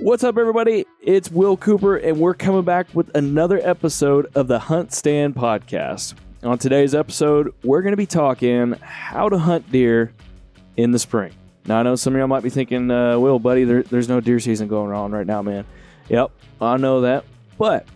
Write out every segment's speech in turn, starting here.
What's up, everybody? It's Will Cooper, and we're coming back with another episode of the HuntStand podcast. On today's episode, we're going to be talking how to hunt deer in the spring. Now, I know some of y'all might be thinking, Will, buddy, there's no deer season going on right now, man. Yep, I know that. But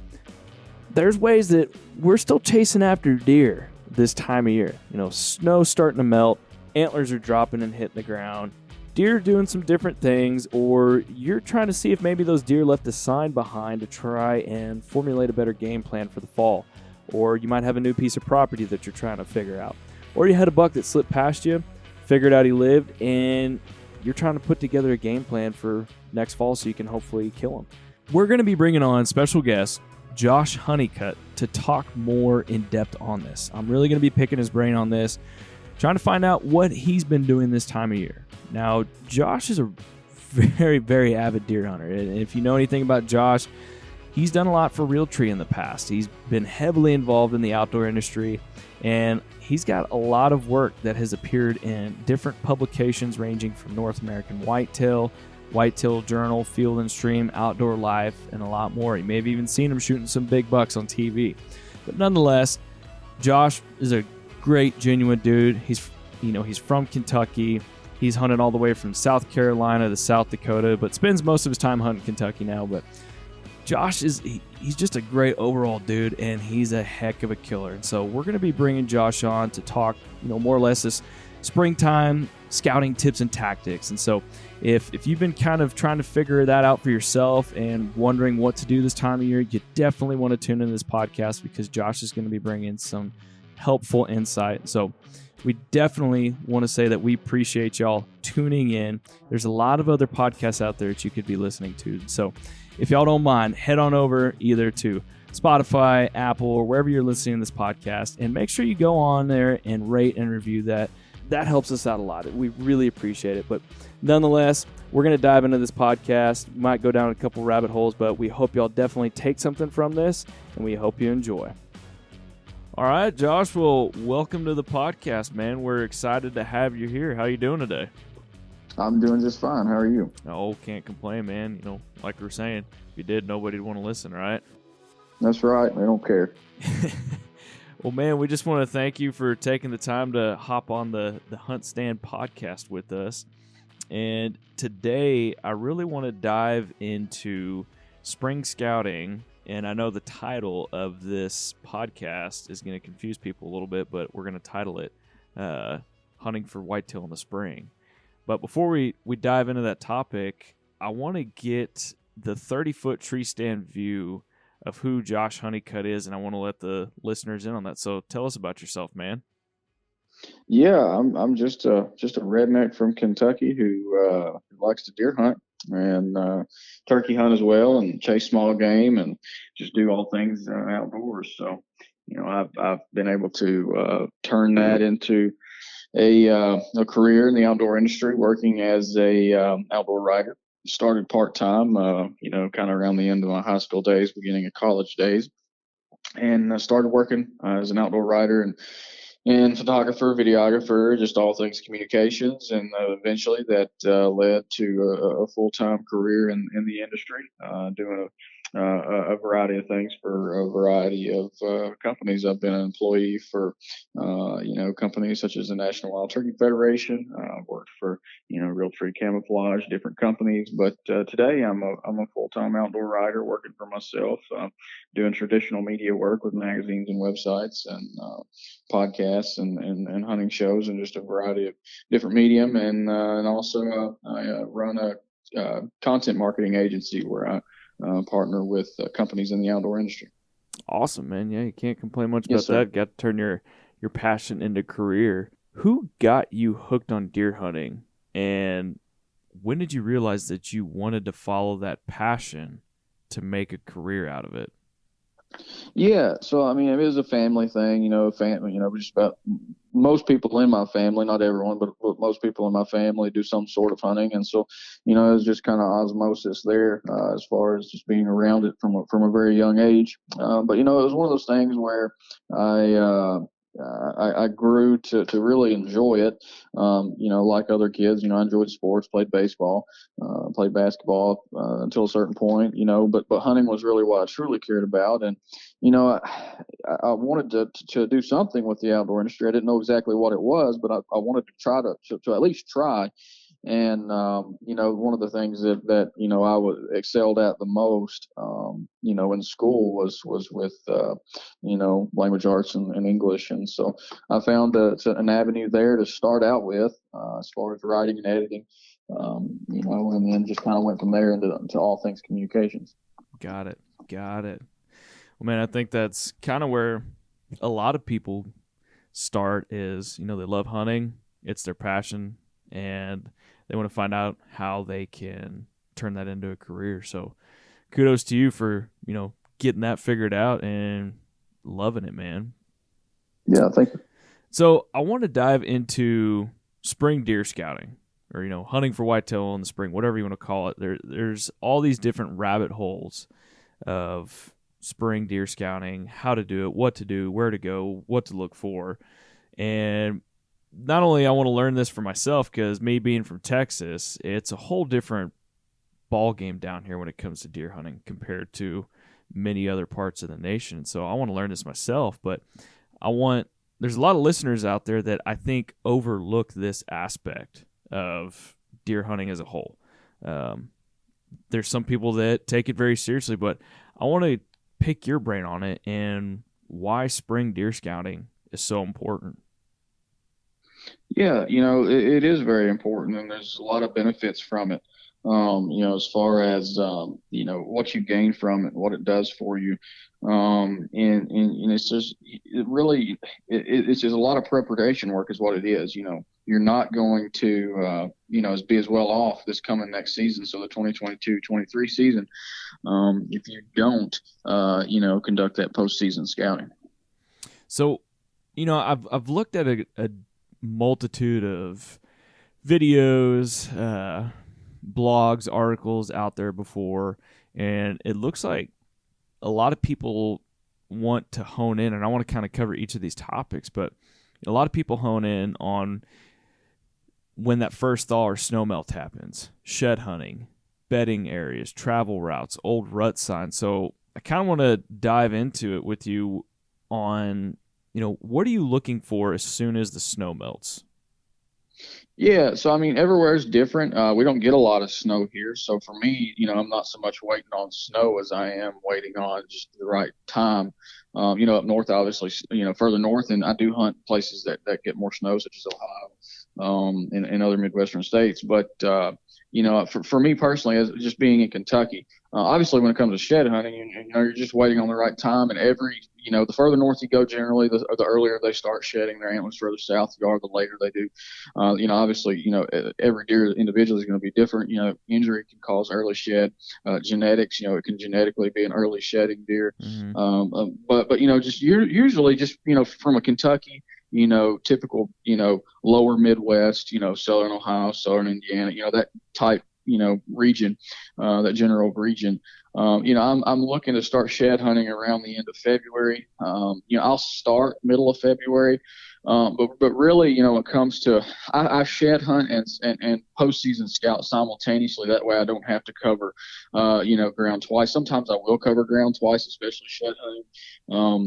there's ways that we're still chasing after deer this time of year. You know, snow's starting to melt, antlers are dropping and hitting the ground. Deer doing some different things, or you're trying to see if maybe those deer left a sign behind to try and formulate a better game plan for the fall. Or you might have a new piece of property that you're trying to figure out. Or you had a buck that slipped past you, figured out he lived, and you're trying to put together a game plan for next fall so you can hopefully kill him. We're going to be bringing on special guest Josh Honeycutt to talk more in depth on this. I'm really going to be picking his brain on this, trying to find out what he's been doing this time of year. Now, Josh is a very, very avid deer hunter. And if you know anything about Josh, he's done a lot for Realtree in the past. He's been heavily involved in the outdoor industry, and he's got a lot of work that has appeared in different publications ranging from North American Whitetail, Whitetail Journal, Field and Stream, Outdoor Life, and a lot more. You may have even seen him shooting some big bucks on TV. But nonetheless, Josh is a great, genuine dude. He's from Kentucky. He's hunted all the way from South Carolina to South Dakota, but spends most of his time hunting Kentucky now. But Josh he's just a great overall dude, and he's a heck of a killer. And so we're going to be bringing Josh on to talk, more or less this springtime scouting tips and tactics. And so if you've been kind of trying to figure that out for yourself and wondering what to do this time of year, you definitely want to tune into this podcast because Josh is going to be bringing some helpful insight. So we definitely want to say that we appreciate y'all tuning in. There's a lot of other podcasts out there that you could be listening to. So if y'all don't mind, head on over either to Spotify, Apple, or wherever you're listening to this podcast, and make sure you go on there and rate and review that. That helps us out a lot. We really appreciate it. But nonetheless, we're going to dive into this podcast. We might go down a couple rabbit holes, but we hope y'all definitely take something from this, and we hope you enjoy. All right, Josh, well, welcome to the podcast, man. We're excited to have you here. How you doing today? I'm doing just fine. How are you? Oh, can't complain, man. Like we were saying, if you did, nobody'd want to listen, right? That's right. I don't care. Well, man, we just want to thank you for taking the time to hop on the HuntStand podcast with us. And today, I really want to dive into spring scouting. And I know the title of this podcast is going to confuse people a little bit, but we're going to title it Hunting for Whitetail in the Spring. But before we dive into that topic, I want to get the 30-foot tree stand view of who Josh Honeycutt is, and I want to let the listeners in on that. So tell us about yourself, man. Yeah, I'm just a redneck from Kentucky who likes to deer hunt and turkey hunt as well, and chase small game and just do all things outdoors. So, I've been able to turn that into a career in the outdoor industry, working as a outdoor writer. Started part-time, kind of around the end of my high school days, beginning of college days, and I started working as an outdoor writer and photographer, videographer, just all things communications, and eventually that led to a full-time career in the industry, doing a variety of things for a variety of companies. I've been an employee for companies such as the National Wild Turkey Federation. I've worked for Realtree Camouflage, different companies, but today I'm a full-time outdoor writer working for myself, doing traditional media work with magazines and websites and podcasts and hunting shows and just a variety of different medium, and also I run a content marketing agency where I partner with companies in the outdoor industry. Awesome, man. Yeah, you can't complain much about that. Got to turn your passion into career. Who got you hooked on deer hunting, and when did you realize that you wanted to follow that passion to make a career out of it? Yeah, so I mean, it was a family thing, just about most people in my family, not everyone, but most people in my family do some sort of hunting, and so it was just kind of osmosis there as far as just being around it from a very young age. But it was one of those things where I I grew to really enjoy it. Like other kids, I enjoyed sports, played baseball, played basketball until a certain point, but hunting was really what I truly cared about. And, I wanted to do something with the outdoor industry. I didn't know exactly what it was, but I wanted to try to at least try. And one of the things that I was excelled at the most, in school was with language arts and English, and so I found an avenue there to start out with as far as writing and editing, and then just kind of went from there into all things communications. Got it. Well, man, I think that's kind of where a lot of people start is, they love hunting, it's their passion, and they want to find out how they can turn that into a career. So kudos to you for, getting that figured out and loving it, man. Yeah, thank you. So I want to dive into spring deer scouting or, hunting for whitetail in the spring, whatever you want to call it. There's all these different rabbit holes of spring deer scouting, how to do it, what to do, where to go, what to look for. And not only I want to learn this for myself, because me being from Texas, it's a whole different ball game down here when it comes to deer hunting compared to many other parts of the nation. So I want to learn this myself, but there's a lot of listeners out there that I think overlook this aspect of deer hunting as a whole. There's some people that take it very seriously, but I want to pick your brain on it and why spring deer scouting is so important. Yeah, it is very important, and there's a lot of benefits from it. As far as what you gain from it, what it does for you, and it's just it's just a lot of preparation work is what it is. You're not going to be as well off this coming next season, so the 2022-23 season, if you don't conduct that postseason scouting. So, I've looked at a multitude of videos, blogs, articles out there before, and it looks like a lot of people want to hone in, and I want to kind of cover each of these topics, but a lot of people hone in on when that first thaw or snow melt happens, shed hunting, bedding areas, travel routes, old rut signs. So I kind of want to dive into it with you on, what are you looking for as soon as the snow melts? Yeah, so everywhere is different. We don't get a lot of snow here, so for me, I'm not so much waiting on snow as I am waiting on just the right time. Up north, obviously, further north, and I do hunt places that get more snow, such as Ohio, and other Midwestern states. But for me personally, as just being in Kentucky, obviously when it comes to shed hunting, you're just waiting on the right time, and the further north you go, generally, the earlier they start shedding their antlers. Further south you are, the later they do. Obviously, every deer individually is going to be different. Injury can cause early shed. Genetics, it can genetically be an early shedding deer. Mm-hmm. But just usually just from a Kentucky, typical, lower Midwest, southern Ohio, southern Indiana, that type, region, that general region. I'm looking to start shed hunting around the end of February. I'll start middle of February. But really, when it comes to, I shed hunt and postseason scout simultaneously. That way I don't have to cover, ground twice. Sometimes I will cover ground twice, especially shed hunting.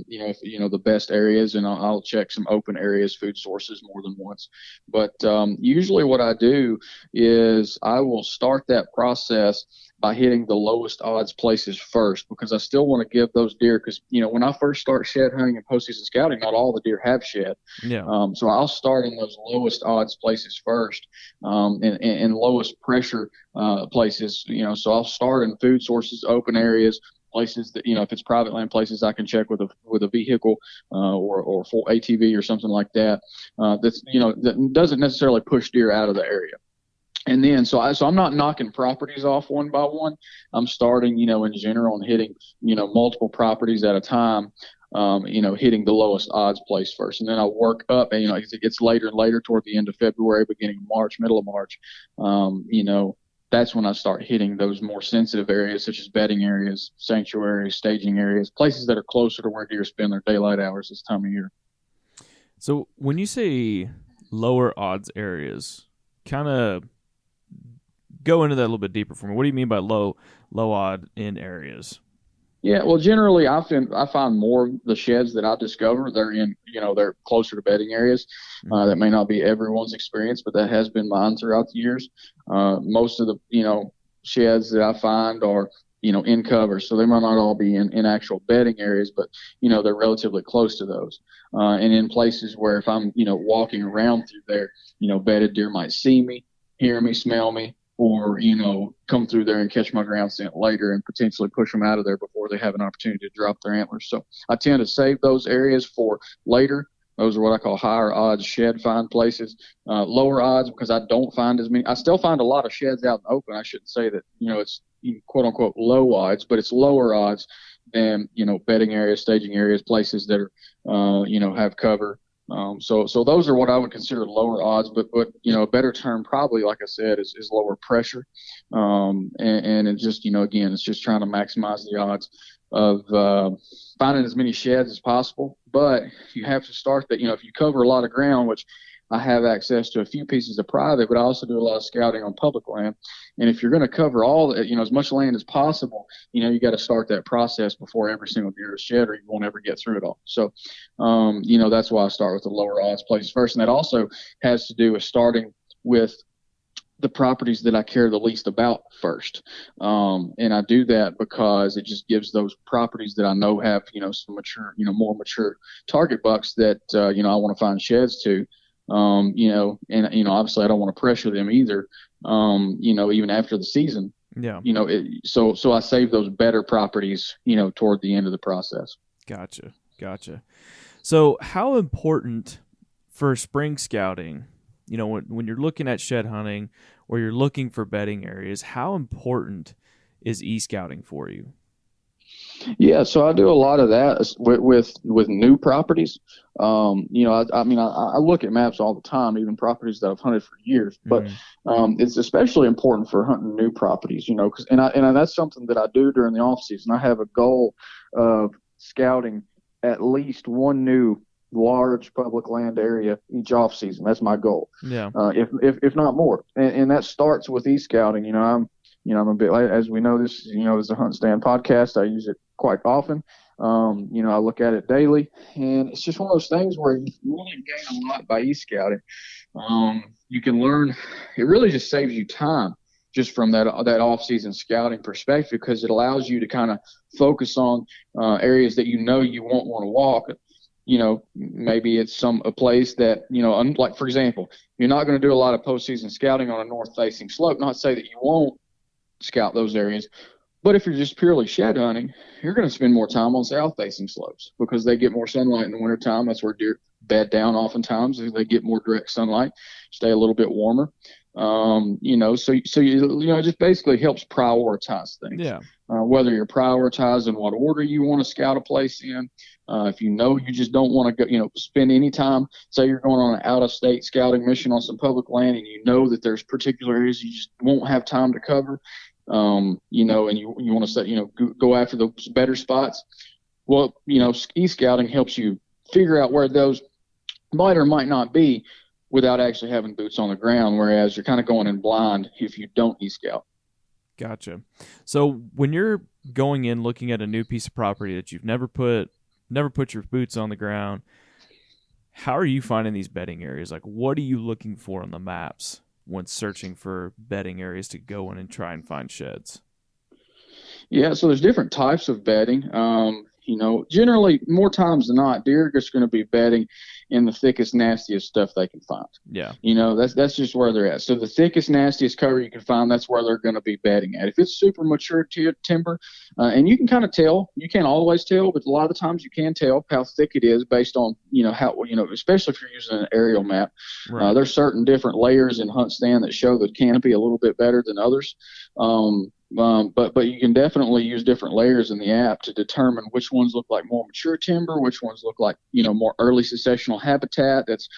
If, the best areas, and I'll check some open areas, food sources more than once. But usually what I do is I will start that process by hitting the lowest odds places first, because I still want to give those deer, because, when I first start shed hunting and postseason scouting, not all the deer have shed. Yeah. So I'll start in those lowest odds places first, and lowest pressure places, so I'll start in food sources, open areas, places that, if it's private land, places I can check with a vehicle, or full ATV or something like that, that's, that doesn't necessarily push deer out of the area. And then, so I'm not knocking properties off one by one. I'm starting, in general, and hitting, multiple properties at a time, hitting the lowest odds place first. And then I'll work up, and, as it gets later and later toward the end of February, beginning of March, middle of March, that's when I start hitting those more sensitive areas, such as bedding areas, sanctuaries, staging areas, places that are closer to where deer spend their daylight hours this time of year. So when you say lower odds areas, kind of go into that a little bit deeper for me. What do you mean by low odd in areas? Yeah, well, generally, I find more of the sheds that I discover, they're in, they're closer to bedding areas. That may not be everyone's experience, but that has been mine throughout the years. Most of the, sheds that I find are, in cover, so they might not all be in actual bedding areas, but, they're relatively close to those. And in places where if I'm, walking around through there, bedded deer might see me, hear me, smell me, or, come through there and catch my ground scent later and potentially push them out of there before they have an opportunity to drop their antlers. So I tend to save those areas for later. Those are what I call higher odds shed find places. Lower odds because I don't find as many. I still find a lot of sheds out in the open. I shouldn't say that, it's quote unquote low odds, but it's lower odds than, bedding areas, staging areas, places that are, have cover. So those are what I would consider lower odds, but a better term probably, like I said, is lower pressure. And it's just, again, it's just trying to maximize the odds of finding as many sheds as possible. But you have to start that, if you cover a lot of ground, which I have access to a few pieces of private, but I also do a lot of scouting on public land. And if you're going to cover all, as much land as possible, you got to start that process before every single deer is shed, or you won't ever get through it all. So, that's why I start with the lower odds places first. And that also has to do with starting with the properties that I care the least about first. And I do that because it just gives those properties that I know have, some mature, more mature target bucks that, I want to find sheds to. Obviously I don't want to pressure them either, even after the season. Yeah. So I save those better properties, toward the end of the process. Gotcha. So how important for spring scouting, when you're looking at shed hunting or you're looking for bedding areas, how important is e-scouting for you? Yeah, so I do a lot of that with new properties. I look at maps all the time, even properties that I've hunted for years. But it's especially important for hunting new properties, because that's something that I do during the off season. I have a goal of scouting at least one new large public land area each off season. That's my goal. Yeah. If not more, and that starts with e-scouting. I'm a bit, as we know, this is a HuntStand podcast. I use it quite often. I look at it daily, and it's just one of those things where you really gain a lot by e-scouting. You can learn. It really just saves you time just from that off-season scouting perspective, because it allows you to kind of focus on areas that you won't want to walk. Maybe it's a place that, like, for example, you're not going to do a lot of postseason scouting on a north-facing slope. Not to say that you won't scout those areas, but if you're just purely shed hunting, you're going to spend more time on south-facing slopes because they get more sunlight in the wintertime. That's where deer bed down oftentimes. They get more direct sunlight, stay a little bit warmer. So it just basically helps prioritize things. Yeah. Whether you're prioritizing what order you want to scout a place in, if you just don't want to go, spend any time, say you're going on an out-of-state scouting mission on some public land and you know that there's particular areas you just won't have time to cover, and you want to say, go after those better spots. Well, e-scouting helps you figure out where those might or might not be without actually having boots on the ground, whereas you're kind of going in blind if you don't e-scout. Gotcha. So when you're going in looking at a new piece of property that you've never put your boots on the ground, how are you finding these bedding areas? Like, what are you looking for on the maps when searching for bedding areas to go in and try and find sheds? Yeah, so there's different types of bedding. Generally, more times than not, deer are just going to be bedding in the thickest, nastiest stuff they can find. Yeah. That's just where they're at. So the thickest, nastiest cover you can find, that's where they're going to be bedding at. If it's super mature timber, and you can kind of tell, you can't always tell, but a lot of the times you can tell how thick it is based on, especially if you're using an aerial map. Right. There's certain different layers in HuntStand that show the canopy a little bit better than others. But you can definitely use different layers in the app to determine which ones look like more mature timber, which ones look like, more early successional habitat that's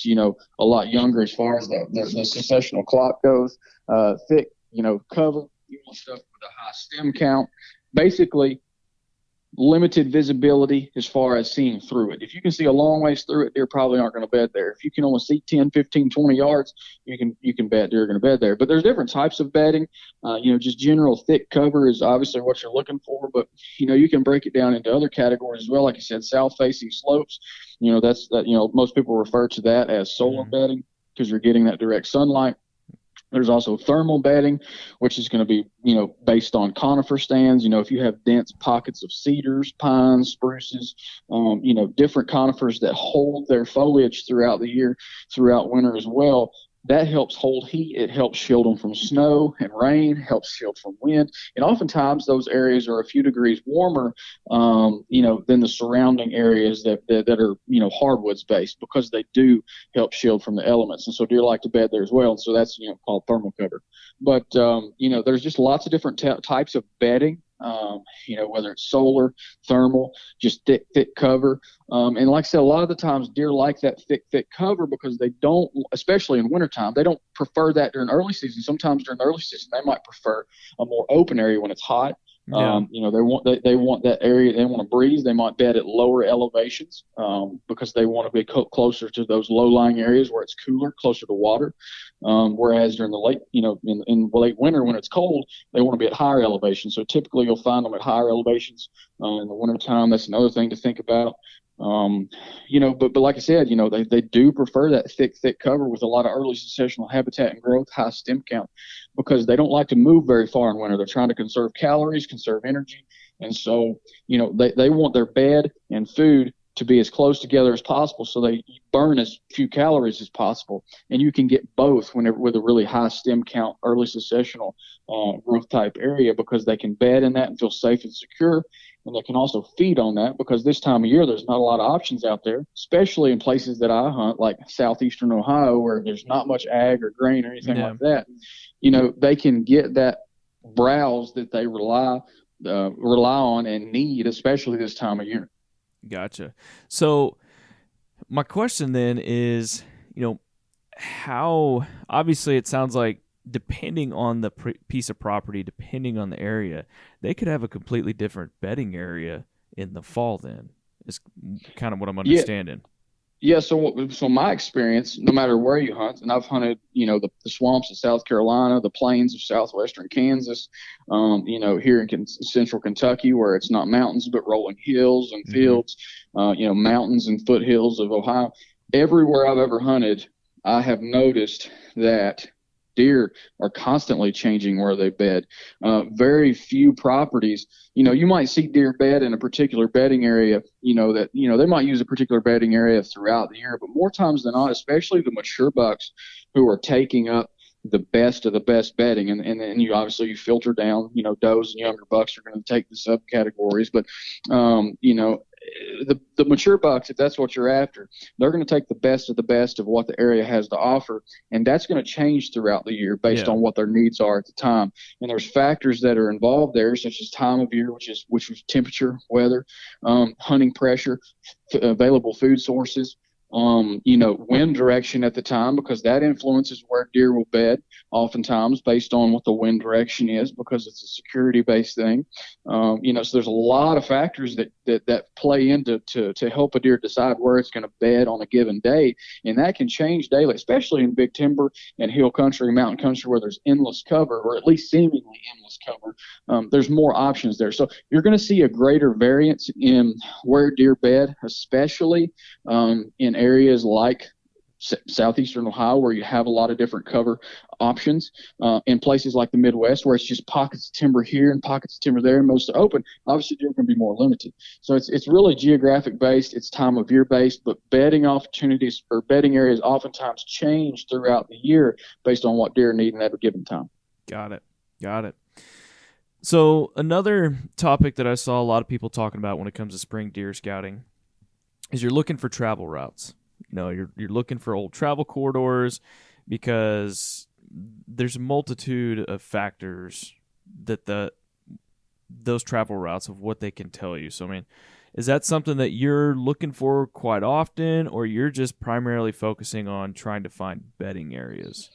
a lot younger as far as the successional clock goes. Thick, cover, you want stuff with a high stem count. Basically, limited visibility as far as seeing through it. If you can see a long ways through it, deer probably aren't going to bed there. If you can only see 10, 15, 20 yards, you can bet deer are going to bed there. But there's different types of bedding. Just general thick cover is obviously what you're looking for, but you can break it down into other categories as well. Like I said, south facing slopes, most people refer to that as solar bedding because you're getting that direct sunlight. There's also thermal bedding, which is going to be, based on conifer stands. If you have dense pockets of cedars, pines, spruces, different conifers that hold their foliage throughout the year, throughout winter as well, that helps hold heat. It helps shield them from snow and rain, helps shield from wind. And oftentimes those areas are a few degrees warmer, than the surrounding areas that are, hardwoods based, because they do help shield from the elements. And so deer like to bed there as well. And so that's, called thermal cover. But, there's just lots of different types of bedding. Whether it's solar, thermal, just thick cover. And like I said, a lot of the times deer like that thick cover because they don't, especially in wintertime, they don't prefer that during early season. Sometimes during the early season, they might prefer a more open area when it's hot. Yeah. They want that area. They want to breeze. They might bed at lower elevations because they want to be closer to those low-lying areas where it's cooler, closer to water. Whereas during the late, in late winter when it's cold, they want to be at higher elevations. So typically you'll find them at higher elevations in the wintertime. That's another thing to think about. But like I said, they do prefer that thick cover with a lot of early successional habitat and growth, high stem count, because they don't like to move very far in winter. They're trying to conserve calories, conserve energy. And so, they want their bed and food to be as close together as possible so they burn as few calories as possible. And you can get both with a really high stem count, early successional growth type area, because they can bed in that and feel safe and secure. And they can also feed on that because this time of year, there's not a lot of options out there, especially in places that I hunt, like southeastern Ohio, where there's not much ag or grain or anything like that. They can get that browse that they rely on and need, especially this time of year. Gotcha. So my question then is, how, obviously it sounds like depending on the piece of property, depending on the area, they could have a completely different bedding area in the fall then, is kind of what I'm understanding. Yeah, so my experience, no matter where you hunt, and I've hunted, the swamps of South Carolina, the plains of southwestern Kansas, here in central Kentucky, where it's not mountains but rolling hills and fields, mountains and foothills of Ohio. Everywhere I've ever hunted, I have noticed that deer are constantly changing where they bed. Very few properties, you might see deer bed in a particular bedding area, they might use a particular bedding area throughout the year, but more times than not, especially the mature bucks who are taking up the best of the best bedding. And then you obviously filter down, does and younger bucks are going to take the subcategories, but, the mature bucks, if that's what you're after, they're going to take the best of what the area has to offer. And that's going to change throughout the year based on what their needs are at the time. And there's factors that are involved there, such as time of year, which is temperature, weather, hunting pressure, available food sources, wind direction at the time, because that influences where deer will bed oftentimes based on what the wind direction is, because it's a security based thing. So there's a lot of factors that play into to help a deer decide where it's going to bed on a given day. And that can change daily, especially in big timber and hill country, mountain country, where there's endless cover, or at least seemingly endless cover. There's more options there. So you're going to see a greater variance in where deer bed, especially in areas like southeastern Ohio, where you have a lot of different cover options, in places like the Midwest, where it's just pockets of timber here and pockets of timber there, and most are open. Obviously, deer are going to be more limited. So it's really geographic based, it's time of year based, but bedding opportunities or bedding areas oftentimes change throughout the year based on what deer need at a given time. Got it. So another topic that I saw a lot of people talking about when it comes to spring deer scouting is you're looking for travel routes. You're looking for old travel corridors, because there's a multitude of factors that those travel routes of what they can tell you. So, I mean, is that something that you're looking for quite often, or you're just primarily focusing on trying to find bedding areas?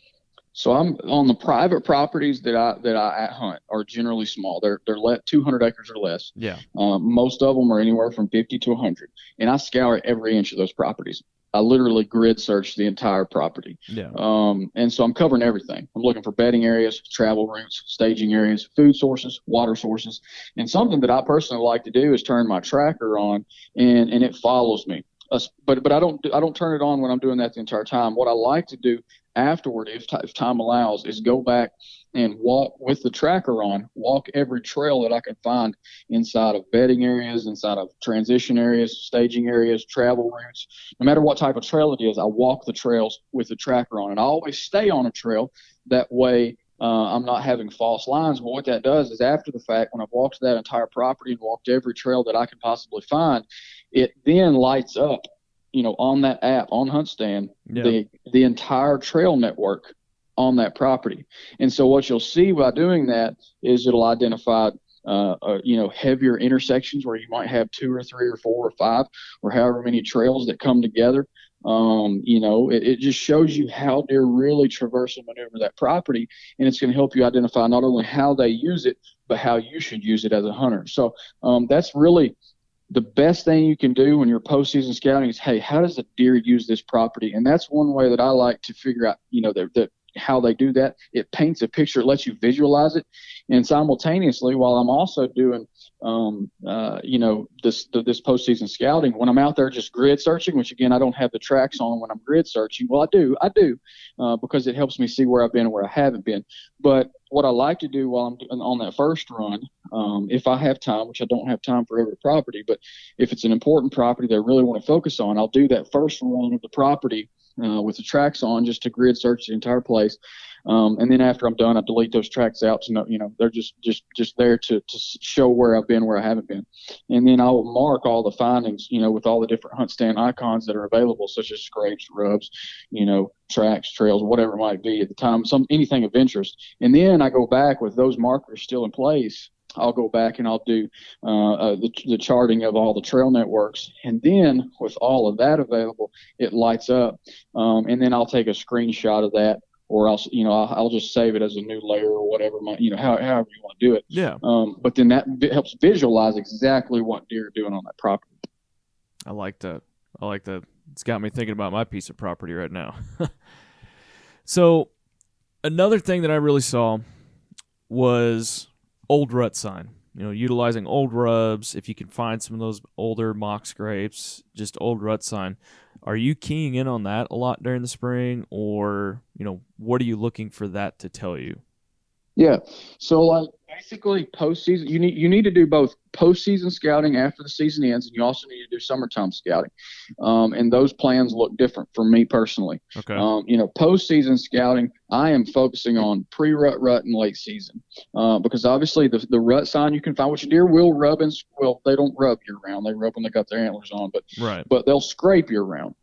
So I'm on the private properties that I hunt are generally small. They're 200 acres or less. Yeah. Most of them are anywhere from 50 to 100, and I scour every inch of those properties. I literally grid search the entire property. Yeah. And so I'm covering everything. I'm looking for bedding areas, travel routes, staging areas, food sources, water sources. And something that I personally like to do is turn my tracker on, and it follows me. But I don't turn it on when I'm doing that the entire time. What I like to do afterward, if time allows, is go back and walk with the tracker on, walk every trail that I can find inside of bedding areas, inside of transition areas, staging areas, travel routes. No matter what type of trail it is, I walk the trails with the tracker on, and I always stay on a trail. That way, I'm not having false lines. But what that does is, after the fact, when I've walked that entire property and walked every trail that I can possibly find, it then lights up, on that app, on HuntStand, the entire trail network on that property. And so what you'll see by doing that is it'll identify, heavier intersections where you might have 2 or 3 or 4 or 5 or however many trails that come together. It just shows you how deer really traverse and maneuver that property, and it's going to help you identify not only how they use it, but how you should use it as a hunter. So that's really the best thing you can do when you're postseason scouting is, hey, how does a deer use this property? And that's one way that I like to figure out, how they do that. It paints a picture, it lets you visualize it. And simultaneously, while I'm also doing, this postseason scouting, when I'm out there just grid searching, which again, I don't have the tracks on when I'm grid searching. Well, I do, because it helps me see where I've been and where I haven't been. But what I like to do while I'm on that first run, if I have time, which I don't have time for every property, but if it's an important property that I really want to focus on, I'll do that first run of the property with the tracks on, just to grid search the entire place. And then after I'm done, I delete those tracks out to know, they're just there to show where I've been, where I haven't been. And then I will mark all the findings, with all the different HuntStand icons that are available, such as scrapes, rubs, tracks, trails, whatever it might be at the time, anything of interest. And then I go back with those markers still in place. I'll go back and I'll do the charting of all the trail networks. And then with all of that available, it lights up. And then I'll take a screenshot of that, or I'll just save it as a new layer or whatever, however you want to do it. Yeah. But then that helps visualize exactly what deer are doing on that property. I like that. It's got me thinking about my piece of property right now. So another thing that I really saw was old rut sign, utilizing old rubs. If you can find some of those older mock scrapes, just old rut sign. Are you keying in on that a lot during the spring, or, what are you looking for that to tell you? Yeah. So basically postseason, you need to do both postseason scouting after the season ends, and you also need to do summertime scouting. And those plans look different for me personally. Okay. Postseason scouting, I am focusing on pre-rut, rut, and late season. Because obviously the rut sign you can find, which deer will rub they don't rub year round. They rub when they got their antlers on, but they'll scrape year round.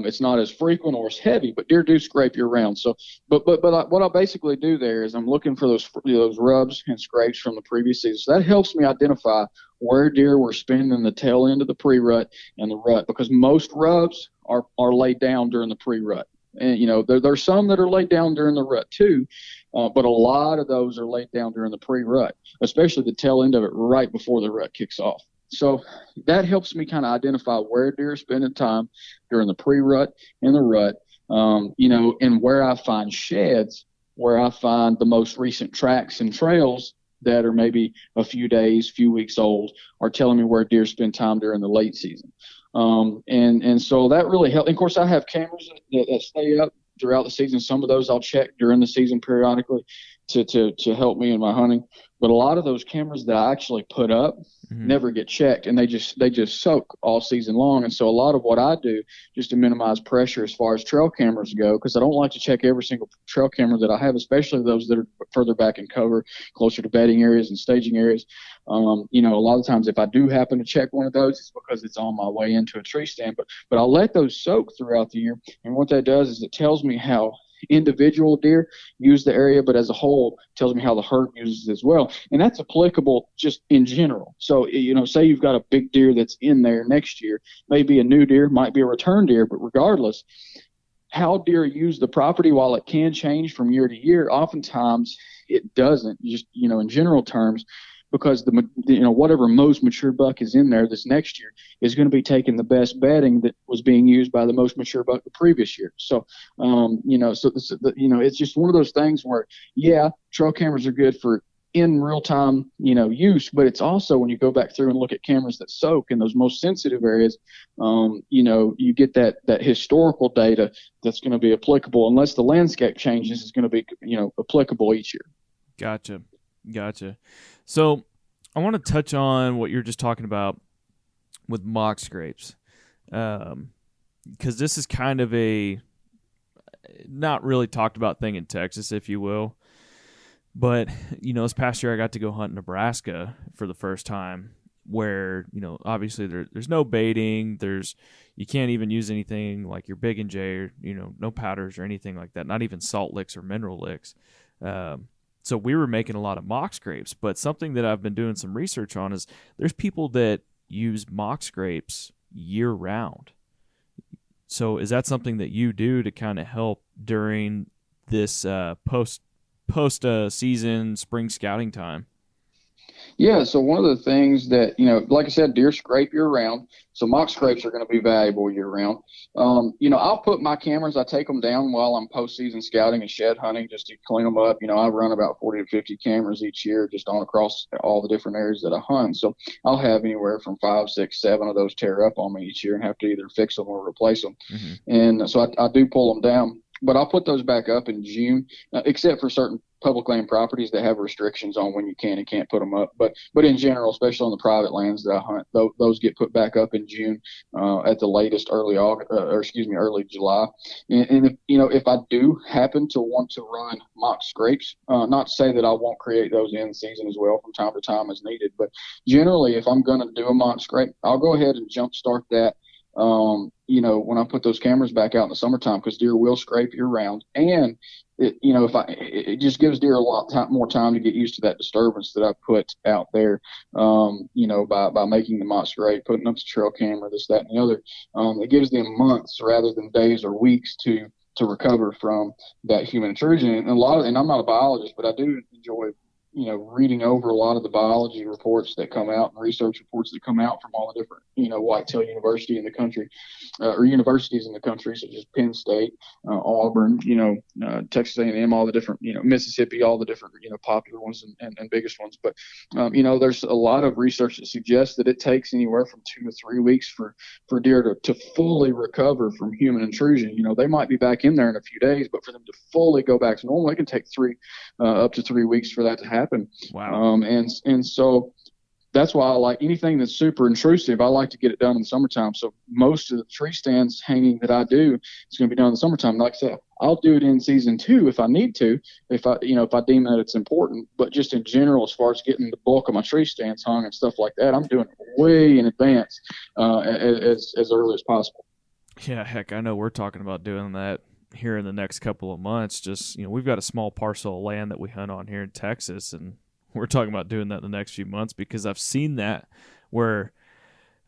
It's not as frequent or as heavy, but deer do scrape year round. So, but what I basically do there is I'm looking for those rubs and scrapes from the previous season. So that helps me identify where deer were spending the tail end of the pre-rut and the rut, because most rubs are laid down during the pre-rut. And, there's some that are laid down during the rut too, but a lot of those are laid down during the pre-rut, especially the tail end of it right before the rut kicks off. So that helps me kind of identify where deer are spending time during the pre-rut and the rut, and where I find sheds, where I find the most recent tracks and trails that are maybe a few days, few weeks old, are telling me where deer spend time during the late season. And so that really helps. Of course, I have cameras that stay up throughout the season. Some of those I'll check during the season periodically to help me in my hunting. But a lot of those cameras that I actually put up never get checked, and they just soak all season long. And so a lot of what I do, just to minimize pressure as far as trail cameras go, because I don't like to check every single trail camera that I have, especially those that are further back in cover, closer to bedding areas and staging areas. A lot of times if I do happen to check one of those, it's because it's on my way into a tree stand. But I'll let those soak throughout the year, and what that does is it tells me how individual deer use the area, but as a whole tells me how the herd uses it as well. And that's applicable just in general. So, say you've got a big deer that's in there next year, maybe a new deer, might be a return deer, but regardless, how deer use the property, while it can change from year to year, oftentimes it doesn't. Just, in general terms, because whatever most mature buck is in there this next year is going to be taking the best bedding that was being used by the most mature buck the previous year. So, it's just one of those things where, yeah, trail cameras are good for in real time, use, but it's also, when you go back through and look at cameras that soak in those most sensitive areas, you get that historical data that's going to be applicable, unless the landscape changes, is going to be, applicable each year. Gotcha. So I want to touch on what you're just talking about with mock scrapes, because this is kind of a not really talked about thing in Texas, if you will. But, this past year I got to go hunt in Nebraska for the first time, where, obviously there's no baiting, you can't even use anything like your Big and J, or, no powders or anything like that, not even salt licks or mineral licks. So we were making a lot of mock scrapes, but something that I've been doing some research on is there's people that use mock scrapes year round. So is that something that you do to kind of help during this post season spring scouting time? Yeah, so one of the things that, like I said, deer scrape year round, so mock scrapes are going to be valuable year round. I'll put my cameras, I take them down while I'm postseason scouting and shed hunting just to clean them up. I run about 40 to 50 cameras each year just on across all the different areas that I hunt. So I'll have anywhere from 5, 6, 7 of those tear up on me each year and have to either fix them or replace them. Mm-hmm. And so I do pull them down. But I'll put those back up in June, except for certain public land properties that have restrictions on when you can and can't put them up. But in general, especially on the private lands that I hunt, those get put back up in June, at the latest early July. And if I do happen to want to run mock scrapes, not to say that I won't create those in season as well from time to time as needed, but generally if I'm going to do a mock scrape, I'll go ahead and jumpstart that. When I put those cameras back out in the summertime, because deer will scrape year round, and it just gives deer a lot more time to get used to that disturbance that I put out there, by making the mock scrape, putting up the trail camera, this, that, and the other. It gives them months rather than days or weeks to recover from that human intrusion. And I'm not a biologist, but I do enjoy reading over a lot of the biology reports that come out and research reports that come out from all the different, whitetail university in the country, or universities in the country, such as Penn State, Auburn, Texas A&M, all the different, Mississippi, all the different, popular ones and biggest ones. But, there's a lot of research that suggests that it takes anywhere from 2 to 3 weeks for deer to fully recover from human intrusion. They might be back in there in a few days, but for them to fully go back to normal, it can take up to 3 weeks for that to happen. Wow. And so that's why I like anything that's super intrusive. I like to get it done in the summertime. So most of the tree stands hanging that I do is going to be done in the summertime. Like I said, I'll do it in season 2 if I need to, if I deem that it's important. But just in general, as far as getting the bulk of my tree stands hung and stuff like that, I'm doing it way in advance, as early as possible. Yeah, heck, I know we're talking about doing that here in the next couple of months. Just, we've got a small parcel of land that we hunt on here in Texas, and we're talking about doing that in the next few months, because I've seen that where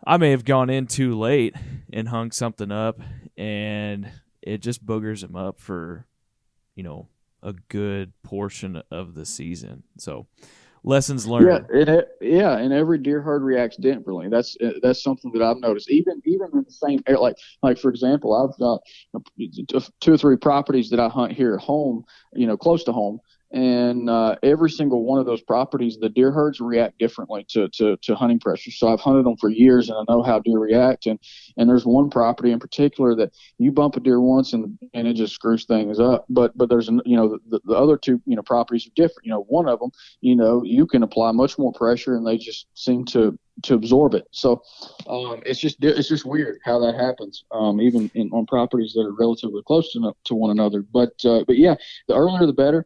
I may have gone in too late and hung something up, and it just boogers them up for, a good portion of the season. So lessons learned. And every deer herd reacts differently. That's something that I've noticed. Even in the same area, like for example, I've got 2 or 3 properties that I hunt here at home, close to home. And every single one of those properties, the deer herds react differently to hunting pressure. So I've hunted them for years, and I know how deer react. And there's one property in particular that you bump a deer once and it just screws things up. But there's the other 2 properties are different. One of them, you can apply much more pressure and they just seem to absorb it. So it's just weird how that happens, even on properties that are relatively close to one another. But yeah, the earlier the better.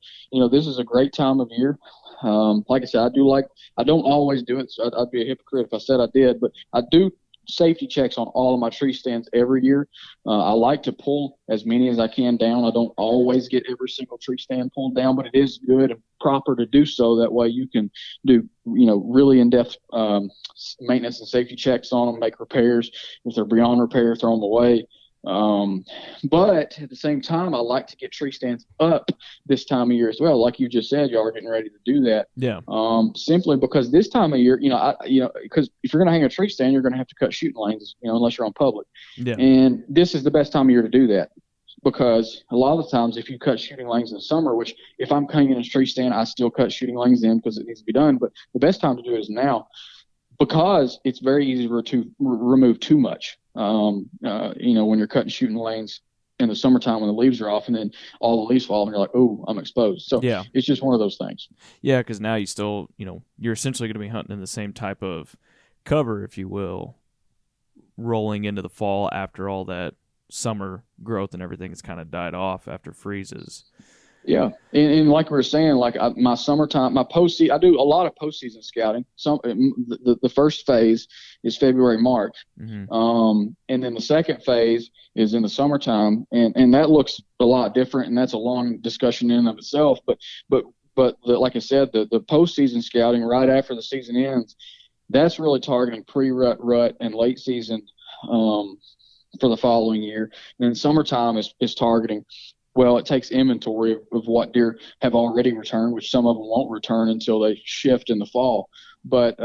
This is a great time of year. Like I said, I don't always do it, so I'd be a hypocrite if I said I did, but I do safety checks on all of my tree stands every year. I like to pull as many as I can down. I don't always get every single tree stand pulled down, but it is good and proper to do so. That way you can do, really in-depth maintenance and safety checks on them, make repairs. If they're beyond repair, throw them away. But at the same time, I like to get tree stands up this time of year as well. Like you just said, y'all are getting ready to do that. Yeah. Simply because this time of year, because if you're going to hang a tree stand, you're going to have to cut shooting lanes, unless you're on public. Yeah. And this is the best time of year to do that. Because a lot of the times, if you cut shooting lanes in the summer, which if I'm hanging a tree stand, I still cut shooting lanes in because it needs to be done. But the best time to do it is now, because it's very easy to remove too much. When you're cutting shooting lanes in the summertime when the leaves are off, and then all the leaves fall, and you're like, oh, I'm exposed. So yeah, it's just one of those things. Yeah, because now you still, you're essentially going to be hunting in the same type of cover, if you will, rolling into the fall after all that summer growth and everything has kind of died off after freezes. Yeah, and like we were saying, like my summertime, my postseason, I do a lot of postseason scouting. The first phase is February, March, and then the second phase is in the summertime, and that looks a lot different, and that's a long discussion in and of itself. But like I said, the postseason scouting right after the season ends, that's really targeting pre-rut, rut, and late season for the following year. And then summertime is targeting. Well, it takes inventory of what deer have already returned, which some of them won't return until they shift in the fall. But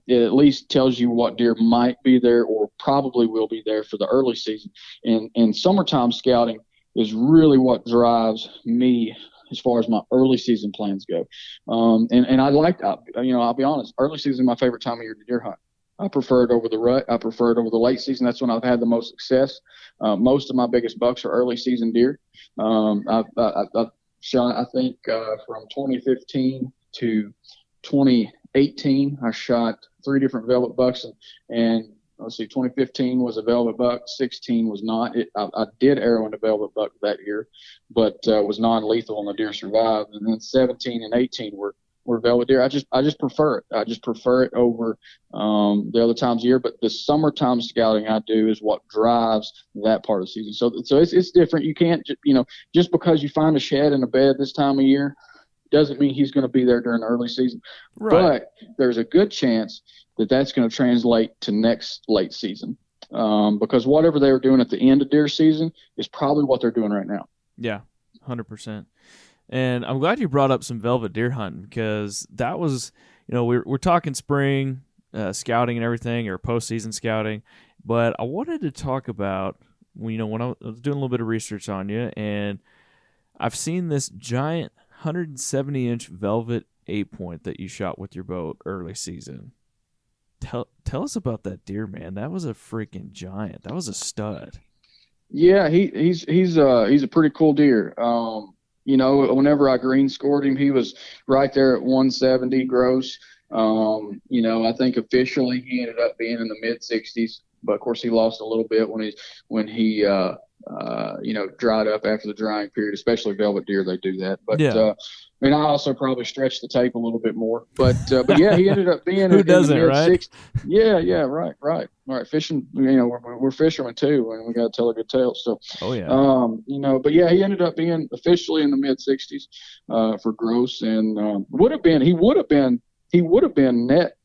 it at least tells you what deer might be there or probably will be there for the early season. And summertime scouting is really what drives me as far as my early season plans go. And I like, I'll be honest, early season is my favorite time of year to deer hunt. I prefer it over the rut. I prefer it over the late season. That's when I've had the most success. Most of my biggest bucks are early season deer. I've shot, I think, from 2015 to 2018, I shot 3 different velvet bucks, and let's see, 2015 was a velvet buck, 16 was not. I did arrow in a velvet buck that year, but was non-lethal, and the deer survived. And then 17 and 18 were velvet deer. I just prefer it. I just prefer it over the other times of year. But the summertime scouting I do is what drives that part of the season. So it's different. You can't just because you find a shed in a bed this time of year doesn't mean he's going to be there during the early season. Right. But there's a good chance that that's going to translate to next late season, because whatever they were doing at the end of deer season is probably what they're doing right now. Yeah, 100%. And I'm glad you brought up some velvet deer hunting, because that was, we're talking spring scouting and everything, or postseason scouting. But I wanted to talk about, when I was doing a little bit of research on you, and I've seen this giant 170-inch velvet 8-point that you shot with your boat early season. Tell us about that deer, man. That was a freaking giant. That was a stud. Yeah, he's a pretty cool deer. Whenever I green scored him, he was right there at 170 gross. I think officially he ended up being in the mid 60s, but of course he lost a little bit when he dried up after the drying period, especially velvet deer. They do that. But, yeah. I also probably stretched the tape a little bit more, but yeah, he ended up being in the mid 60s. Yeah. Right. Fishing, we're fishermen too, and we got to tell a good tale. So, oh yeah. But yeah, he ended up being officially in the mid 60s for gross, and he would have been net,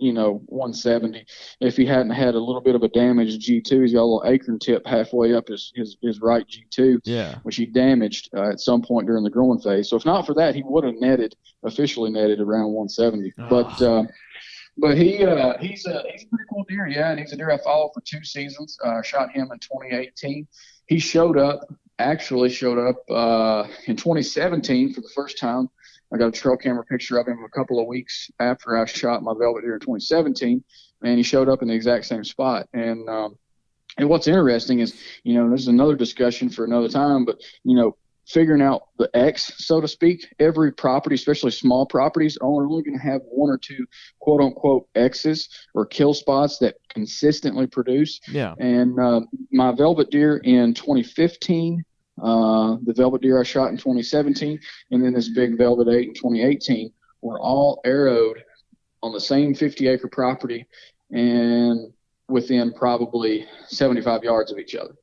170 if he hadn't had a little bit of a damaged G2. He's got a little acorn tip halfway up his right G2, which he damaged at some point during the growing phase. So if not for that, he would have officially netted around 170. Oh. But he's a pretty cool deer, yeah, and he's a deer I followed for 2 seasons. Shot him in 2018. He showed up in 2017 for the first time. I got a trail camera picture of him a couple of weeks after I shot my velvet deer in 2017, and he showed up in the exact same spot. And what's interesting is, this is another discussion for another time, but, figuring out the X, so to speak, every property, especially small properties, are only going to have 1 or 2 quote unquote X's or kill spots that consistently produce. Yeah. And my velvet deer in 2015, the velvet deer I shot in 2017, and then this big velvet 8 in 2018 were all arrowed on the same 50-acre property and within probably 75 yards of each other.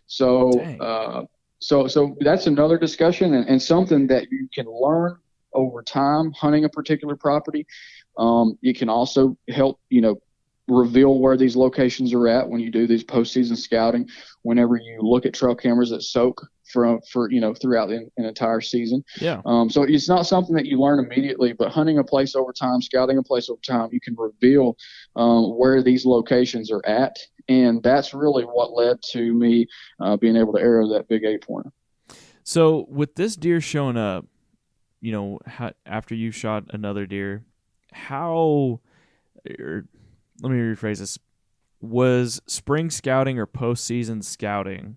So, so that's another discussion and something that you can learn over time hunting a particular property. It can also help, reveal where these locations are at when you do these postseason scouting, whenever you look at trail cameras that soak for throughout an entire season. Yeah. So it's not something that you learn immediately, but hunting a place over time, scouting a place over time, you can reveal where these locations are at. And that's really what led to me being able to arrow that big 8-pointer. So with this deer showing up, after you shot another deer, let me rephrase this. Was spring scouting or postseason scouting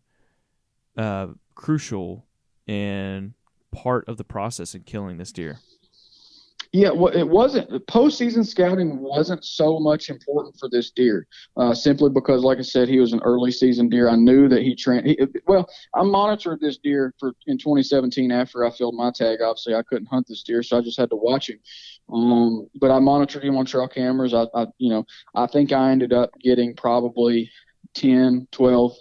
crucial and part of the process in killing this deer? Yeah, well, it wasn't. Postseason scouting wasn't so much important for this deer, simply because, like I said, he was an early season deer. I knew that I monitored this deer in 2017 after I filled my tag. Obviously, I couldn't hunt this deer, so I just had to watch him. But I monitored him on trail cameras. I think I ended up getting probably 10, 12,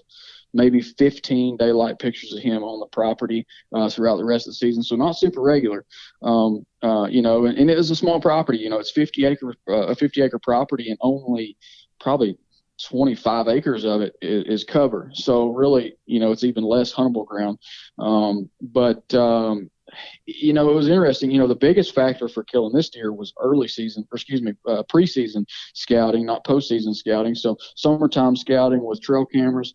maybe 15 daylight pictures of him on the property throughout the rest of the season. So not super regular, and it was a small property. It's 50 acre property, and only probably 25 acres of it is cover. So really, it's even less huntable ground. It was interesting. The biggest factor for killing this deer was preseason scouting, not postseason scouting. So summertime scouting with trail cameras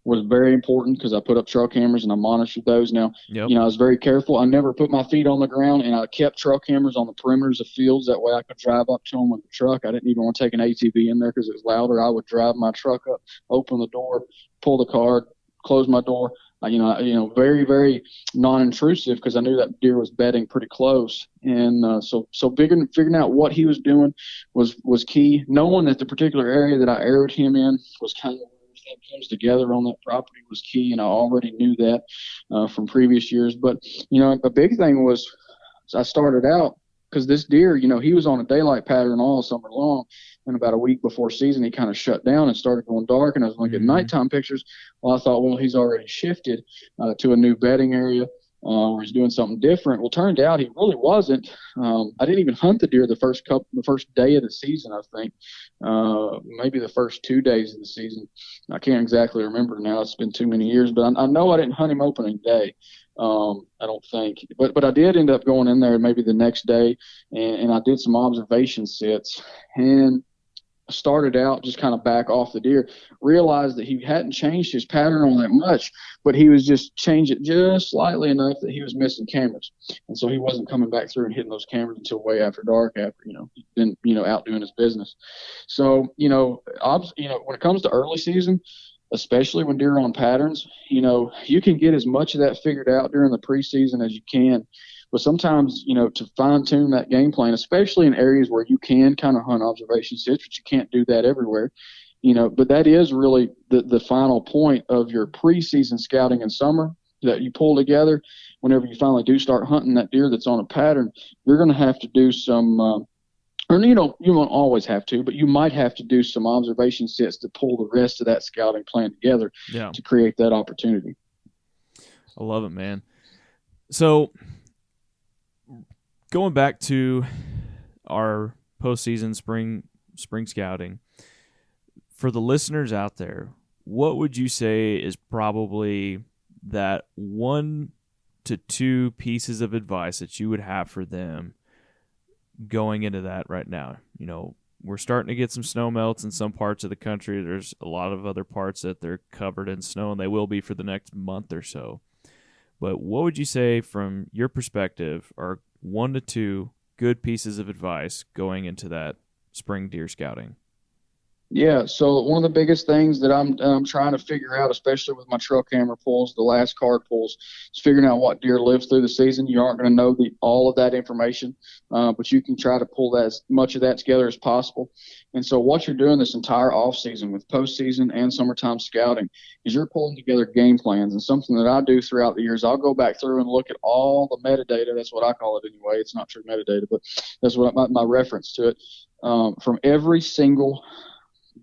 was very important because I put up trail cameras and I monitored those. Now, yep. I was very careful. I never put my feet on the ground, and I kept trail cameras on the perimeters of fields. That way I could drive up to them with the truck. I didn't even want to take an ATV in there because it was louder. I would drive my truck up, open the door, pull the card, close my door. Very, very non-intrusive because I knew that deer was bedding pretty close. And so figuring out what he was doing was key. Knowing that the particular area that I arrowed him in was kind of where everything comes together on that property was key, and I already knew that from previous years. But, a big thing was I started out because this deer, he was on a daylight pattern all summer long. And about a week before season, he kind of shut down and started going dark, and I was looking at nighttime pictures. Well, I thought, he's already shifted to a new bedding area or he's doing something different. Well, turned out he really wasn't. I didn't even hunt the deer the first day of the season, I think. Maybe the first 2 days of the season. I can't exactly remember now. It's been too many years, but I know I didn't hunt him opening day. I don't think, but I did end up going in there maybe the next day, and I did some observation sits, and started out just kind of back off the deer, realized that he hadn't changed his pattern all that much, but he was just changed it just slightly enough that he was missing cameras. And so he wasn't coming back through and hitting those cameras until way after dark, after, he'd been, out doing his business. So, when it comes to early season, especially when deer are on patterns, you can get as much of that figured out during the preseason as you can. But sometimes, to fine-tune that game plan, especially in areas where you can kind of hunt observation sits, but you can't do that everywhere, but that is really the final point of your preseason scouting in summer that you pull together. Whenever you finally do start hunting that deer that's on a pattern, you're going to have to do some you won't always have to, but you might have to do some observation sets to pull the rest of that scouting plan together to create that opportunity. I love it, man. So going back to our postseason spring scouting, for the listeners out there, what would you say is probably that 1 to 2 pieces of advice that you would have for them going into that right now? We're starting to get some snow melts in some parts of the country. There's a lot of other parts that they're covered in snow, and they will be for the next month or so. But what would you say from your perspective are 1 to 2 good pieces of advice going into that spring deer scouting? Yeah, so one of the biggest things that I'm trying to figure out, especially with my trail camera pulls, the last card pulls, is figuring out what deer lives through the season. You aren't going to know all of that information, but you can try to pull as much of that together as possible. And so what you're doing this entire off season with postseason and summertime scouting is you're pulling together game plans. And something that I do throughout the years, I'll go back through and look at all the metadata. That's what I call it anyway. It's not true metadata, but that's what my reference to it, from every single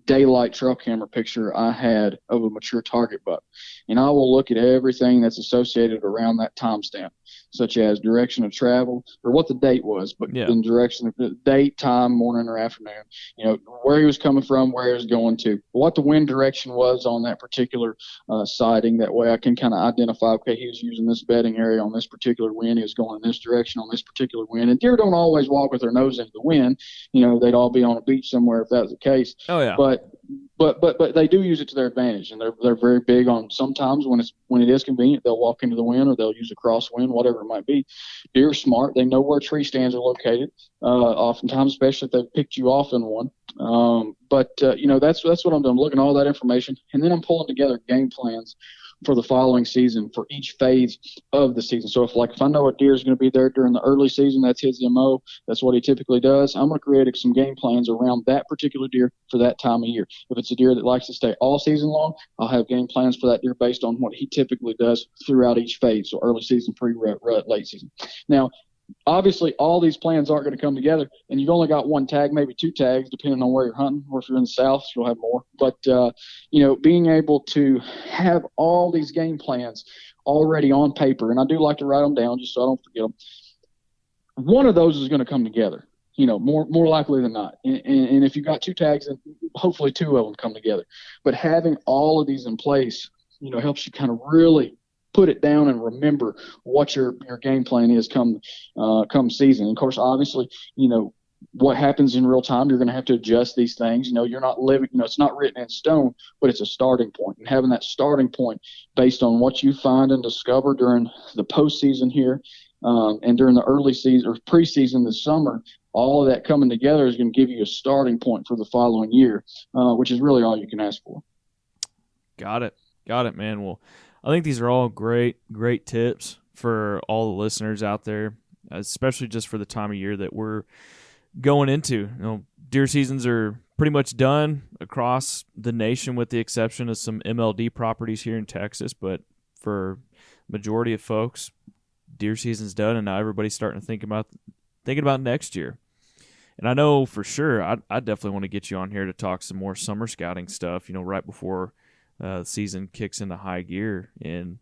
daylight trail camera picture I had of a mature target buck. And I will look at everything that's associated around that timestamp. such as direction of travel or what the date was, but Yeah. in direction of the date, time, morning or afternoon, where he was coming from, where he was going to, what the wind direction was on that particular sighting. That way I can kind of identify, okay, he was using this bedding area on this particular wind. He was going in this direction on this particular wind. And deer don't always walk with their nose into the wind. They'd all be on a beach somewhere if that was the case. Oh, yeah. But they do use it to their advantage, and they're very big on sometimes when it is convenient, they'll walk into the wind or they'll use a crosswind, whatever it might be. Deer are smart; they know where tree stands are located. Oftentimes, especially if they've picked you off in one. That's what I'm doing. I'm looking at all that information, and then I'm pulling together game plans for the following season for each phase of the season. So if I know a deer is going to be there during the early season, that's his MO, that's what he typically does, I'm going to create some game plans around that particular deer for that time of year. If it's a deer that likes to stay all season long, I'll have game plans for that deer based on what he typically does throughout each phase. So early season, pre-rut, late season. Now, obviously, all these plans aren't going to come together, and you've only got one tag, maybe two tags, depending on where you're hunting, or if you're in the South, you'll have more. But, being able to have all these game plans already on paper, and I do like to write them down just so I don't forget them, one of those is going to come together, more likely than not. And if you've got two tags, then hopefully two of them come together. But having all of these in place, helps you kind of really put it down and remember what your game plan is come season. And of course, obviously, what happens in real time, you're going to have to adjust these things. You're not living, it's not written in stone, but it's a starting point. And having that starting point based on what you find and discover during the postseason here and during the early season or preseason this summer, all of that coming together is going to give you a starting point for the following year, which is really all you can ask for. Got it, man. Well, I think these are all great tips for all the listeners out there, especially just for the time of year that we're going into. Deer seasons are pretty much done across the nation with the exception of some MLD properties here in Texas, but for majority of folks, deer season's done, and now everybody's starting to thinking about next year. And I know for sure I definitely want to get you on here to talk some more summer scouting stuff, right before the season kicks into high gear in,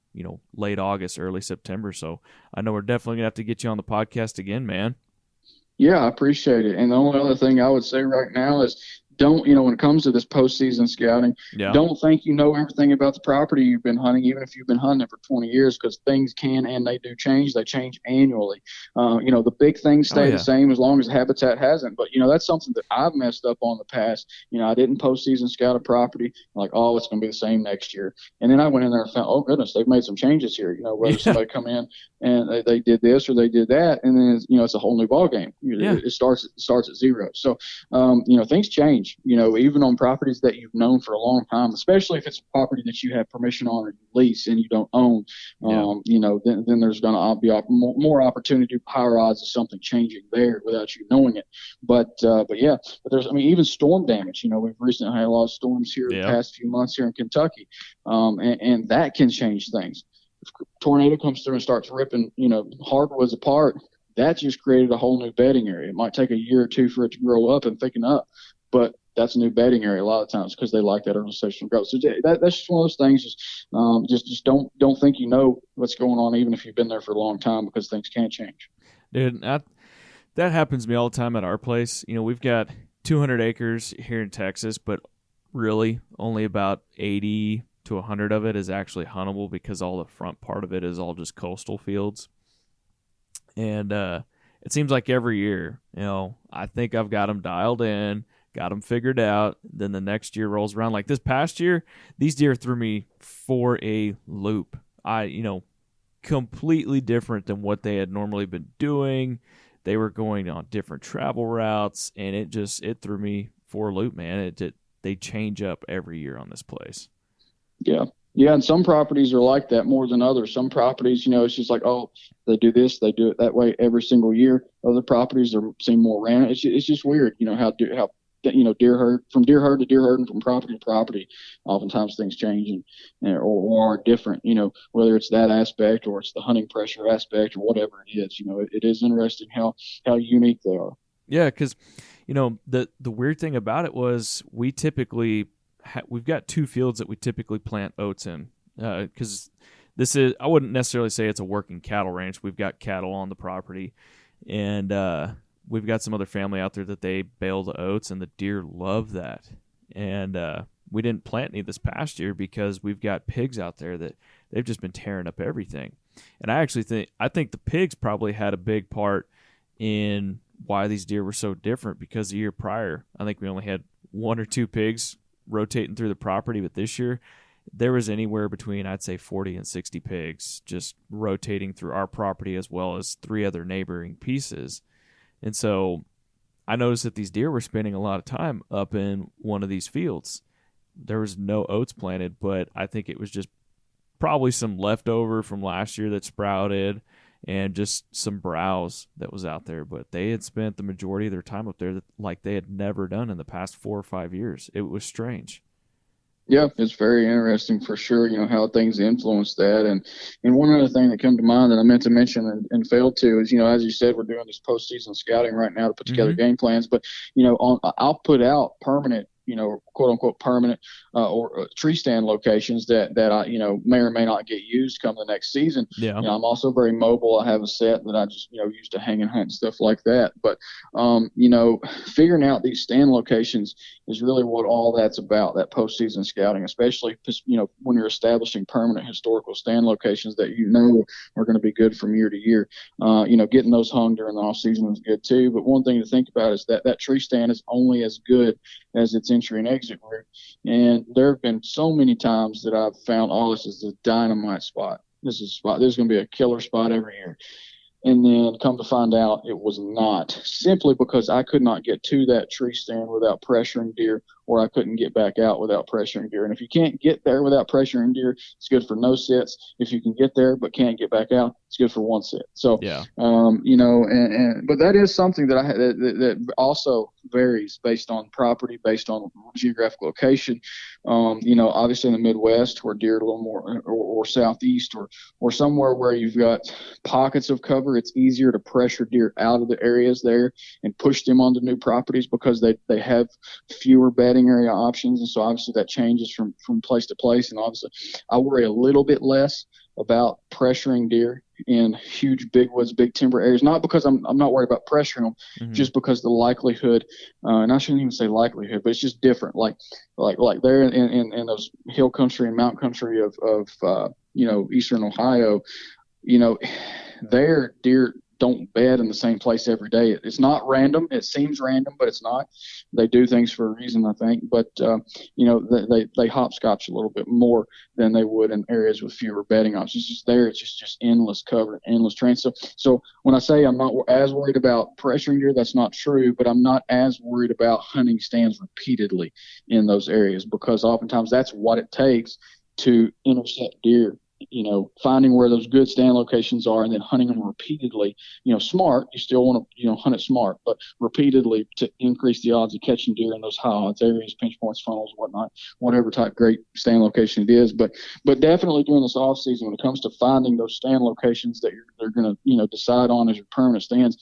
late August, early September. So I know we're definitely going to have to get you on the podcast again, man. Yeah, I appreciate it. And the only other thing I would say right now is don't, when it comes to this postseason scouting, don't think you know everything about the property you've been hunting, even if you've been hunting it for 20 years, because things can and they do change. They change annually. The big things stay the same as long as habitat hasn't. But, that's something that I've messed up on the past. I didn't postseason scout a property like, it's going to be the same next year. And then I went in there and found, oh, goodness, they've made some changes here. Whether somebody come in and they did this or they did that, and then, it's a whole new ball game. It starts at zero. So, things change. Even on properties that you've known for a long time, especially if it's a property that you have permission on or you lease and you don't own, then there's going to be more opportunity, higher odds of something changing there without you knowing it. But there's, even storm damage. We've recently had a lot of storms here the past few months here in Kentucky, and that can change things. If a tornado comes through and starts ripping, hardwoods apart, that just created a whole new bedding area. It might take a year or two for it to grow up and thicken up, but that's a new bedding area a lot of times because they like that early session growth. So that's just one of those things. Just don't think you know what's going on, even if you've been there for a long time, because things can change. Dude, that happens to me all the time at our place. We've got 200 acres here in Texas, but really only about 80 to 100 of it is actually huntable because all the front part of it is all just coastal fields. And it seems like every year, I think I've got them dialed in, got them figured out. Then the next year rolls around. Like this past year, these deer threw me for a loop. Completely different than what they had normally been doing. They were going on different travel routes, and it threw me for a loop, man. They change up every year on this place. Yeah. Yeah, and some properties are like that more than others. Some properties, it's just like, oh, they do this, they do it that way every single year. Other properties seem more random. It's just weird, how deer herd to deer herd and from property to property. Oftentimes things change or are different. Whether it's that aspect or it's the hunting pressure aspect or whatever it is. It is interesting how unique they are. Yeah, because the weird thing about it was we typically we've got two fields that we typically plant oats in because I wouldn't necessarily say it's a working cattle ranch. We've got cattle on the property, and we've got some other family out there that they bale the oats, and the deer love that. And we didn't plant any this past year because we've got pigs out there that they've just been tearing up everything. And I think the pigs probably had a big part in why these deer were so different, because the year prior, I think we only had 1 or 2 pigs rotating through the property, but this year there was anywhere between, I'd say, 40 and 60 pigs just rotating through our property, as well as 3 other neighboring pieces. And so I noticed that these deer were spending a lot of time up in one of these fields. There was no oats planted, but I think it was just probably some leftover from last year that sprouted and just some browse that was out there. But they had spent the majority of their time up there like they had never done in the past 4 or 5 years. It was strange. Yeah, it's very interesting for sure, how things influence that. And one other thing that came to mind that I meant to mention and failed to is, as you said, we're doing this postseason scouting right now to put together game plans. But, I'll put out permanent, quote unquote permanent or tree stand locations that I, may or may not get used come the next season. Yeah. I'm also very mobile. I have a set that I just, use to hang and hunt and stuff like that. But, figuring out these stand locations is really what all that's about, that postseason scouting, especially, when you're establishing permanent historical stand locations that are going to be good from year to year. Getting those hung during the off season is good too. But one thing to think about is that tree stand is only as good as its entry and exit route. And there have been so many times that I've found, this is a dynamite spot. This is going to be a killer spot every year. And then come to find out it was not, simply because I could not get to that tree stand without pressuring deer, or I couldn't get back out without pressuring deer. And if you can't get there without pressuring deer, it's good for no sets. If you can get there but can't get back out, it's good for 1 set. So, yeah. But that is something that that also varies based on property, based on geographic location. Obviously in the Midwest, where deer are a little more, or southeast, or somewhere where you've got pockets of cover, it's easier to pressure deer out of the areas there and push them onto new properties because they have fewer bedding area options. And so obviously that changes from place to place. And obviously I worry a little bit less about pressuring deer in huge big woods, big timber areas, not because I'm not worried about pressuring them, just because the likelihood, and I shouldn't even say likelihood, but it's just different. Like there in those hill country and mountain country of eastern Ohio, there deer don't bed in the same place every day. It's not random. It seems random, but it's not. They do things for a reason, I think. But they hopscotch a little bit more than they would in areas with fewer bedding options. It's just there. It's just endless cover, endless terrain. So when I say I'm not as worried about pressuring deer, that's not true. But I'm not as worried about hunting stands repeatedly in those areas, because oftentimes that's what it takes to intercept deer. Finding where those good stand locations are and then hunting them repeatedly, smart. You still want to, hunt it smart, but repeatedly to increase the odds of catching deer in those high odds areas, pinch points, funnels, whatnot, whatever type great stand location it is. But definitely during this off season, when it comes to finding those stand locations that they're going to, decide on as your permanent stands,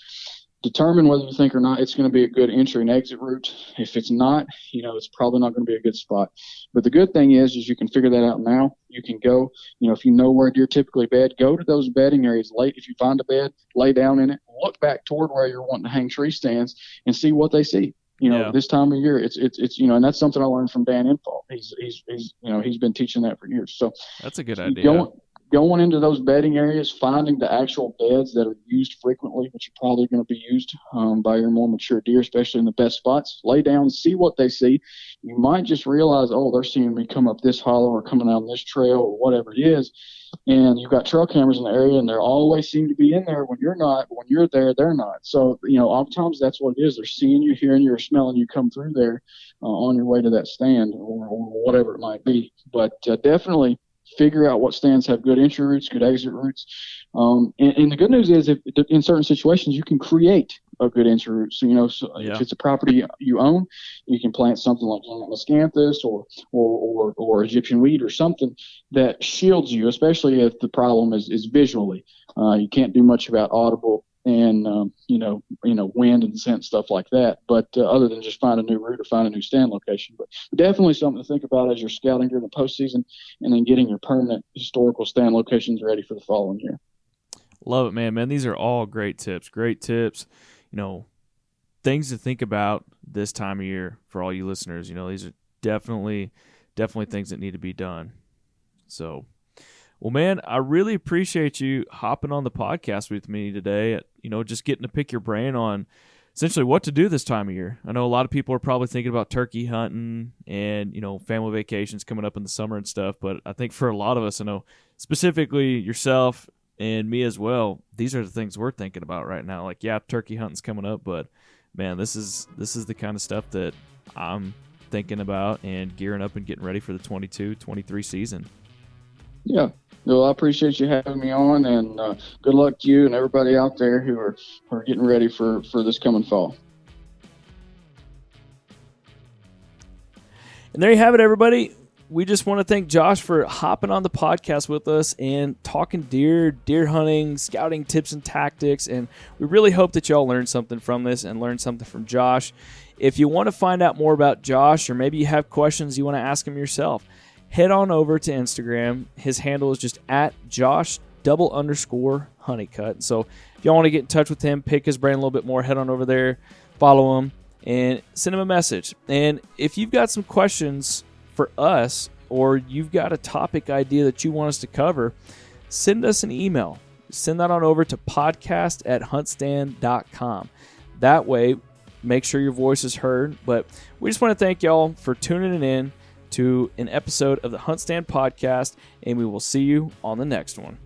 determine whether you think or not it's going to be a good entry and exit route. If it's not, it's probably not going to be a good spot. But the good thing is you can figure that out now. You can go, if you know where deer typically bed, go to those bedding areas late. If you find a bed, lay down in it, look back toward where you're wanting to hang tree stands and see what they see. This time of year, it's and that's something I learned from Dan Infalt. He's been teaching that for years. So that's a good idea. Going into those bedding areas, finding the actual beds that are used frequently, which are probably going to be used by your more mature deer, especially in the best spots. Lay down, see what they see. You might just realize, they're seeing me come up this hollow or coming out on this trail or whatever it is. And you've got trail cameras in the area, and they always seem to be in there when you're not. When you're there, they're not. So, oftentimes that's what it is. They're seeing you, hearing you, or smelling you come through there on your way to that stand or whatever it might be. But definitely figure out what stands have good entry routes, good exit routes. And the good news is, if in certain situations, you can create a good entry route. So, if it's a property you own, you can plant something like miscanthus or Egyptian wheat or something that shields you, especially if the problem is visually. You can't do much about audible and wind and scent, stuff like that. But other than just find a new route or find a new stand location, but definitely something to think about as you're scouting during the postseason, and then getting your permanent historical stand locations ready for the following year. Love it, man. These are all great tips. Great tips. Things to think about this time of year for all you listeners. These are definitely things that need to be done. So, well, man, I really appreciate you hopping on the podcast with me today. Just getting to pick your brain on essentially what to do this time of year. I know a lot of people are probably thinking about turkey hunting and, family vacations coming up in the summer and stuff. But I think for a lot of us, I know specifically yourself and me as well, these are the things we're thinking about right now. Like, yeah, turkey hunting's coming up, but man, this is the kind of stuff that I'm thinking about and gearing up and getting ready for the 22-23 season. Yeah. Well, I appreciate you having me on, and good luck to you and everybody out there who are getting ready for this coming fall. And there you have it, everybody. We just want to thank Josh for hopping on the podcast with us and talking deer hunting, scouting tips and tactics. And we really hope that y'all learned something from this and learned something from Josh. If you want to find out more about Josh, or maybe you have questions you want to ask him yourself, head on over to Instagram. His handle is just @Josh_Honeycutt. So if y'all want to get in touch with him, pick his brain a little bit more, head on over there, follow him, and send him a message. And if you've got some questions for us, or you've got a topic idea that you want us to cover, send us an email. Send that on over to podcast@HuntStand.com. That way, make sure your voice is heard. But we just want to thank y'all for tuning in to an episode of the HuntStand podcast, and we will see you on the next one.